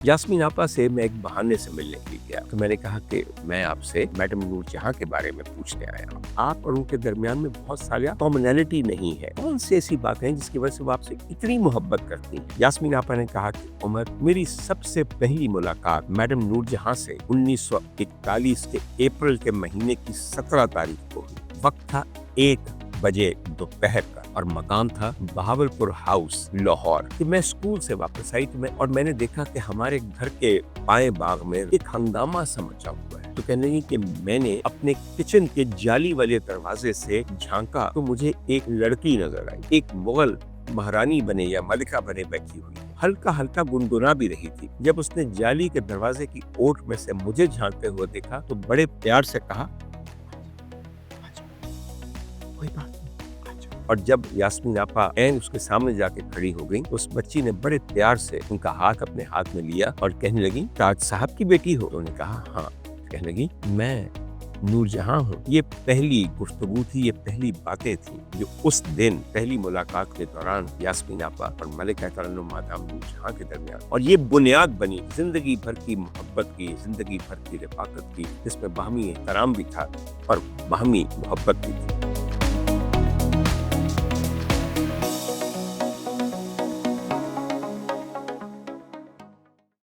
यास्मीन आपा से मैं एक बहाने से मिलने के लिए गया तो मैंने कहा कि मैं आपसे मैडम नूर जहां के बारे में पूछने आया हूँ। आप और उनके दरमियान में बहुत सारी कॉमनैलिटी नहीं है, कौन सी ऐसी बातें हैं जिसकी वजह से वो आपसे इतनी मोहब्बत करती हैं? यास्मीन आपा ने कहा कि उमर, मेरी सबसे पहली मुलाकात मैडम नूर जहां से 1941 के अप्रैल के महीने की 17 तारीख को हुई। वक्त था 1 बजे दोपहर का और मकान था बहावलपुर हाउस, लाहौर। कि मैं स्कूल से वापस आई और मैंने देखा कि हमारे घर के बाएं बाग में एक हंगामा सा मचा हुआ है। तो कहने लगी कि मैंने अपने किचन के जाली वाले दरवाजे से झांका तो मुझे एक लड़की नजर आई, एक मुगल महारानी बने या मलिका बने बैठी हुई, हल्का हल्का गुनगुना भी रही थी। जब उसने जाली के दरवाजे की ओट में से मुझे झांकते हुए देखा तो बड़े प्यार से कहा, कोई बात नहीं। और जब यास्मीन आपा ऐन उसके सामने जाके खड़ी हो गई, उस बच्ची ने बड़े प्यार से उनका हाथ अपने हाथ में लिया और कहने लगी, ताज साहब की बेटी हो? उन्होंने कहा हाँ। कहने लगी, मैं नूर जहां हूँ। ये पहली गुफ्तगू थी, ये पहली बातें थी जो उस दिन पहली मुलाकात के दौरान यास्मीन आपा और मलिका तरन्नुम मादाम नूर जहां के दरमियान, और ये बुनियाद बनी जिंदगी भर की मोहब्बत की, जिंदगी भर की रफाकत की, जिसमें बाहमी एहतराम भी था और बाहमी मोहब्बत भी थी।